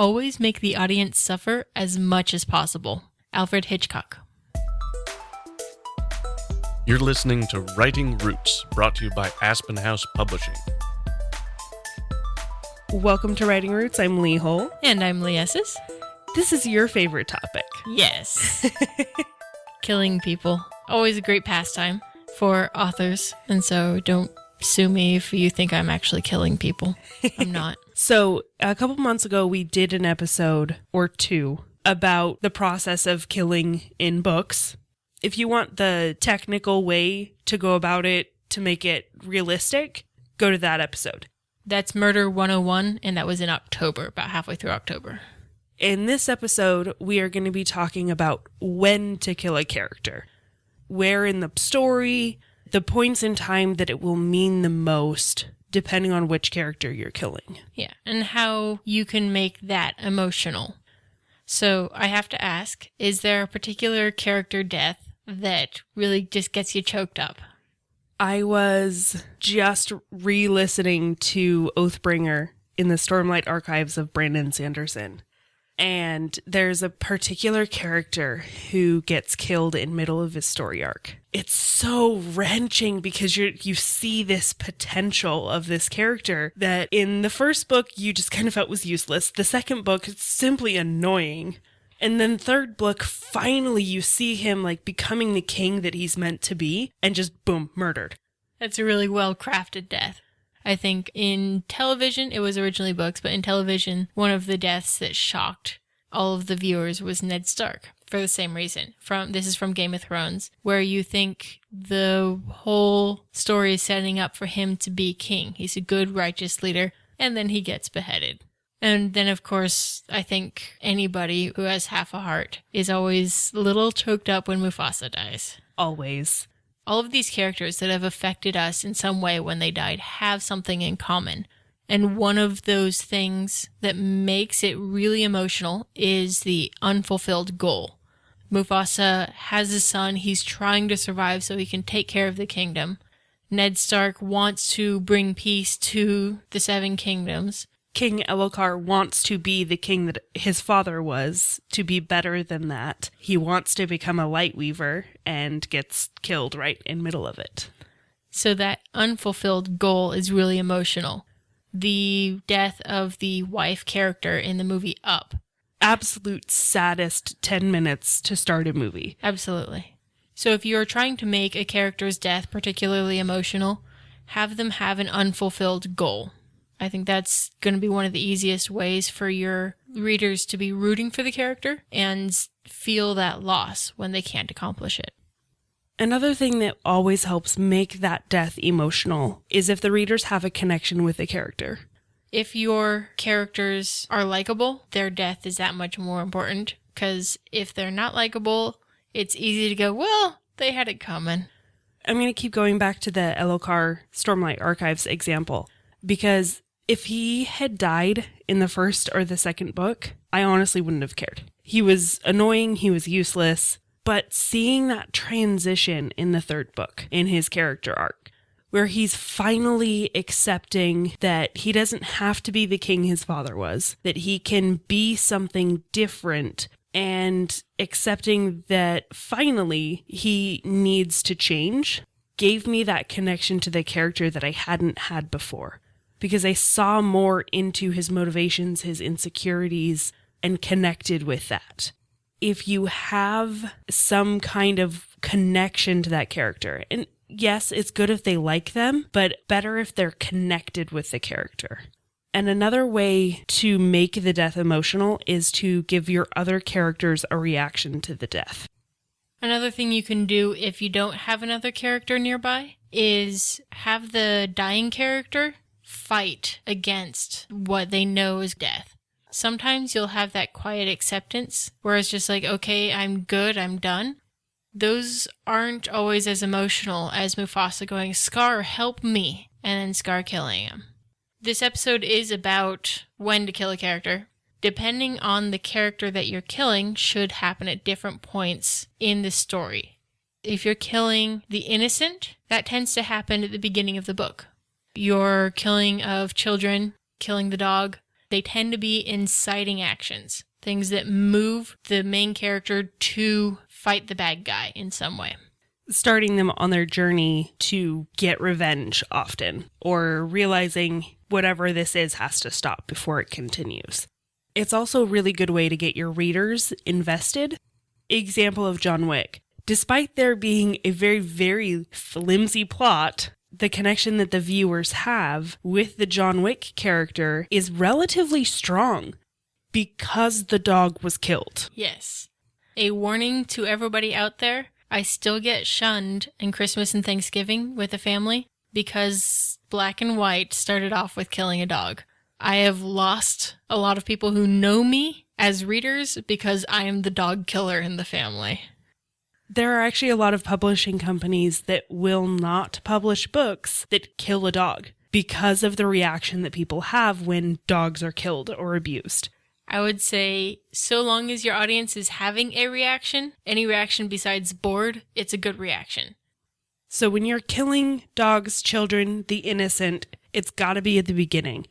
Always make the audience suffer as much as possible. Alfred Hitchcock. You're listening to Writing Roots, brought to you by Aspen House Publishing. Welcome to Writing Roots. I'm Lee Hull. And I'm Lee Esses. This is your favorite topic. Yes. Killing people. Always a great pastime for authors. And so don't sue me if you think I'm actually killing people. I'm not. So a couple months ago, we did an episode or two about the process of killing in books. If you want the technical way to go about it to make it realistic, go to that episode. That's Murder 101, and that was in October, about halfway through October. In this episode, we are going to be talking about when to kill a character, where in the story, the points in time that it will mean the most, depending on which character you're killing. Yeah, and how you can make that emotional. So I have to ask, is there a particular character death that really just gets you choked up? I was just re-listening to Oathbringer in the Stormlight archives of Brandon Sanderson. And there's a particular character who gets killed in middle of his story arc. It's so wrenching because you see this potential of this character that in the first book you just kind of felt was useless. The second book, it's simply annoying. And then third book, finally you see him like becoming the king that he's meant to be and just boom, murdered. That's a really well-crafted death. I think in television, it was originally books, but in television, one of the deaths that shocked all of the viewers was Ned Stark for the same reason. This is from Game of Thrones, where you think the whole story is setting up for him to be king. He's a good, righteous leader, and then he gets beheaded. And then, of course, I think anybody who has half a heart is always a little choked up when Mufasa dies. Always. All of these characters that have affected us in some way when they died have something in common. And one of those things that makes it really emotional is the unfulfilled goal. Mufasa has a son. He's trying to survive so he can take care of the kingdom. Ned Stark wants to bring peace to the Seven Kingdoms. King Elhokar wants to be the king that his father was, to be better than that. He wants to become a light weaver and gets killed right in middle of it. So that unfulfilled goal is really emotional. The death of the wife character in the movie Up. Absolute saddest 10 minutes to start a movie. Absolutely. So if you're trying to make a character's death particularly emotional, have them have an unfulfilled goal. I think that's going to be one of the easiest ways for your readers to be rooting for the character and feel that loss when they can't accomplish it. Another thing that always helps make that death emotional is if the readers have a connection with the character. If your characters are likable, their death is that much more important, because if they're not likable, it's easy to go, well, they had it coming. I'm going to keep going back to the Elhokar Stormlight Archives example, because if he had died in the first or the second book, I honestly wouldn't have cared. He was annoying, he was useless, but seeing that transition in the third book, in his character arc, where he's finally accepting that he doesn't have to be the king his father was, that he can be something different, and accepting that finally he needs to change, gave me that connection to the character that I hadn't had before. Because I saw more into his motivations, his insecurities, and connected with that. If you have some kind of connection to that character, and yes, it's good if they like them, but better if they're connected with the character. And another way to make the death emotional is to give your other characters a reaction to the death. Another thing you can do if you don't have another character nearby is have the dying character fight against what they know is death. Sometimes you'll have that quiet acceptance where it's just like, okay, I'm good, I'm done. Those aren't always as emotional as Mufasa going, Scar, help me, and then Scar killing him. This episode is about when to kill a character. Depending on the character that you're killing should happen at different points in the story. If you're killing the innocent, that tends to happen at the beginning of the book. Your killing of children, killing the dog, They tend to be inciting actions, things that move the main character to fight the bad guy in some way. Starting them on their journey to get revenge often, or realizing whatever this is has to stop before it continues. It's also a really good way to get your readers invested. Example of John Wick. Despite there being a very, very flimsy plot, the connection that the viewers have with the John Wick character is relatively strong because the dog was killed. Yes. A warning to everybody out there, I still get shunned in Christmas and Thanksgiving with the family because Black and White started off with killing a dog. I have lost a lot of people who know me as readers because I am the dog killer in the family. There are actually a lot of publishing companies that will not publish books that kill a dog because of the reaction that people have when dogs are killed or abused. I would say, so long as your audience is having a reaction, any reaction besides bored, it's a good reaction. So when you're killing dogs, children, the innocent, it's got to be at the beginning.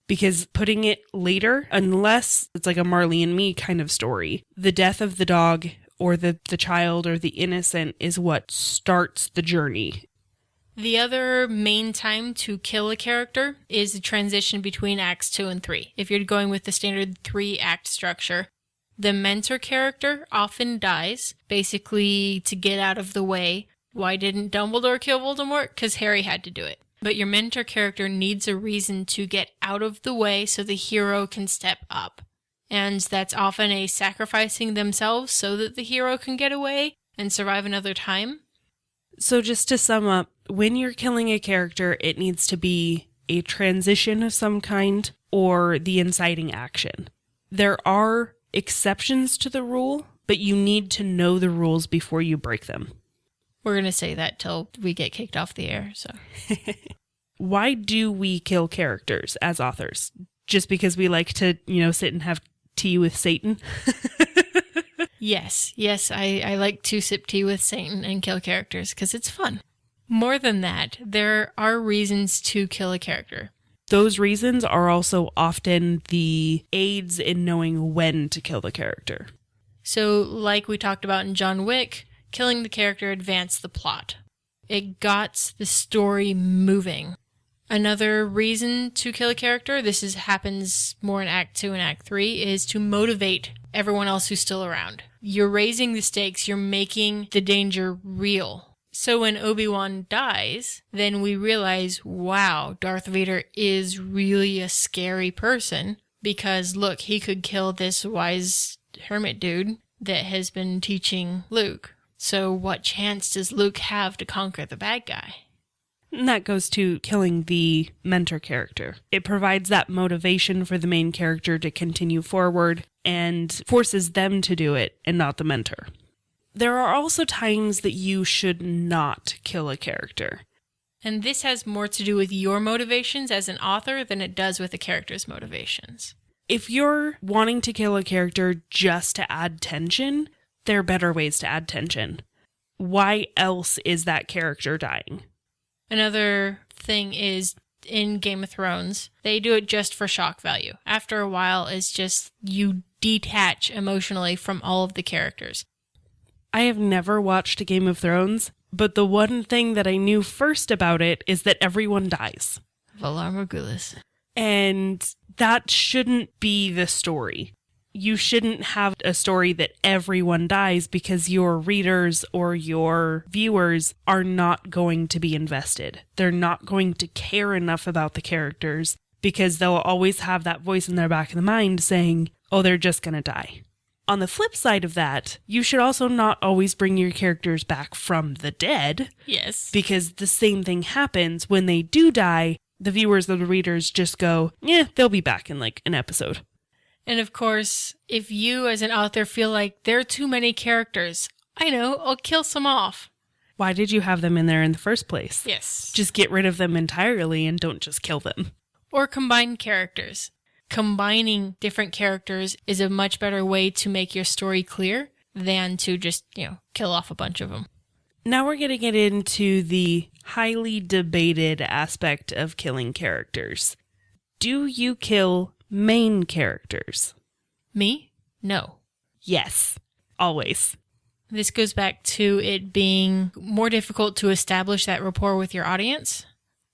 Because putting it later, unless it's like a Marley and Me kind of story, the death of the dog or the child or the innocent is what starts the journey. The other main time to kill a character is the transition between Acts 2 and 3. If you're going with the standard 3-act structure, the mentor character often dies, basically to get out of the way. Why didn't Dumbledore kill Voldemort? Because Harry had to do it. But your mentor character needs a reason to get out of the way so the hero can step up. And that's often a sacrificing themselves so that the hero can get away and survive another time. So just to sum up, when you're killing a character, it needs to be a transition of some kind or the inciting action. There are exceptions to the rule, but you need to know the rules before you break them. We're going to say that till we get kicked off the air. So, why do we kill characters as authors? Just because we like to, sit and have tea with Satan? Yes, I like to sip tea with Satan and kill characters because it's fun. More than that, there are reasons to kill a character. Those reasons are also often the aids in knowing when to kill the character. So, like we talked about in John Wick, killing the character advanced the plot. It got the story moving. Another reason to kill a character, happens more in Act 2 and Act 3, is to motivate everyone else who's still around. You're raising the stakes, you're making the danger real. So when Obi-Wan dies, then we realize, wow, Darth Vader is really a scary person because, look, he could kill this wise hermit dude that has been teaching Luke. So what chance does Luke have to conquer the bad guy? And that goes to killing the mentor character. It provides that motivation for the main character to continue forward and forces them to do it and not the mentor. There are also times that you should not kill a character. And this has more to do with your motivations as an author than it does with the character's motivations. If you're wanting to kill a character just to add tension, there are better ways to add tension. Why else is that character dying? Another thing is in Game of Thrones, they do it just for shock value. After a while, it's just you detach emotionally from all of the characters. I have never watched a Game of Thrones, but the one thing that I knew first about it is that everyone dies. Valar Morghulis. And that shouldn't be the story. You shouldn't have a story that everyone dies because your readers or your viewers are not going to be invested. They're not going to care enough about the characters because they'll always have that voice in their back of the mind saying, oh, they're just going to die. On the flip side of that, you should also not always bring your characters back from the dead. Yes. Because the same thing happens when they do die. The viewers or the readers just go, yeah, they'll be back in like an episode. And of course, if you as an author feel like there are too many characters, I know, I'll kill some off. Why did you have them in there in the first place? Yes. Just get rid of them entirely and don't just kill them. Or combine characters. Combining different characters is a much better way to make your story clear than to just, kill off a bunch of them. Now we're going to get into the highly debated aspect of killing characters. Do you kill main characters? Me? No. Yes, always. This goes back to it being more difficult to establish that rapport with your audience,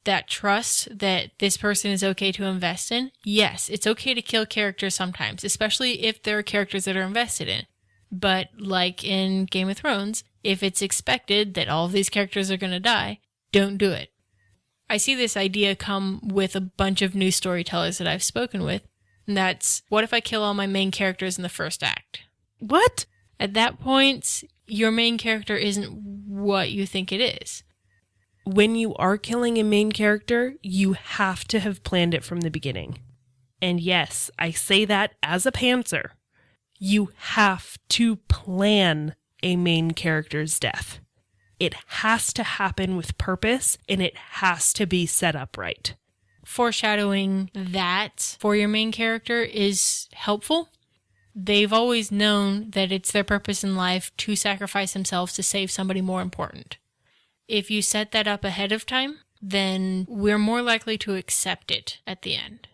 that trust that this person is okay to invest in. Yes, it's okay to kill characters sometimes, especially if there are characters that are invested in. But like in Game of Thrones, if it's expected that all of these characters are going to die, don't do it. I see this idea come with a bunch of new storytellers that I've spoken with. And that's, what if I kill all my main characters in the first act? What? At that point, your main character isn't what you think it is. When you are killing a main character, you have to have planned it from the beginning. And yes, I say that as a pantser. You have to plan a main character's death. It has to happen with purpose, and it has to be set up right. Foreshadowing that for your main character is helpful. They've always known that it's their purpose in life to sacrifice themselves to save somebody more important. If you set that up ahead of time, then we're more likely to accept it at the end.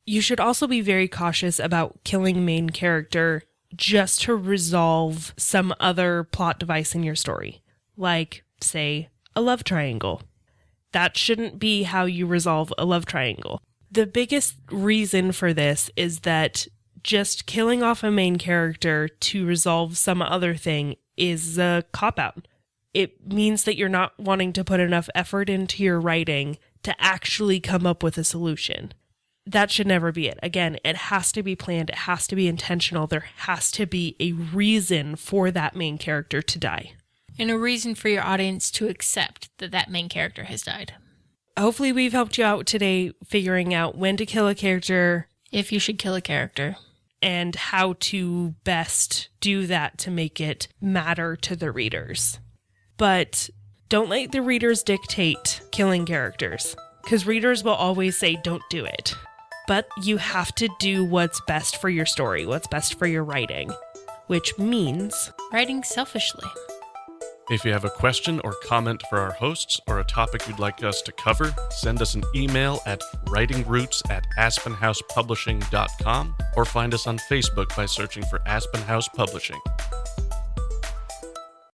You should also be very cautious about killing main character just to resolve some other plot device in your story. Like, say, a love triangle. That shouldn't be how you resolve a love triangle. The biggest reason for this is that just killing off a main character to resolve some other thing is a cop-out. It means that you're not wanting to put enough effort into your writing to actually come up with a solution. That should never be it. Again, it has to be planned. It has to be intentional. There has to be a reason for that main character to die. And a reason for your audience to accept that that main character has died. Hopefully we've helped you out today figuring out when to kill a character, if you should kill a character, and how to best do that to make it matter to the readers. But don't let the readers dictate killing characters, because readers will always say don't do it. But you have to do what's best for your story, what's best for your writing, which means writing selfishly. If you have a question or comment for our hosts or a topic you'd like us to cover, send us an email at writingroots@aspenhousepublishing.com or find us on Facebook by searching for Aspen House Publishing.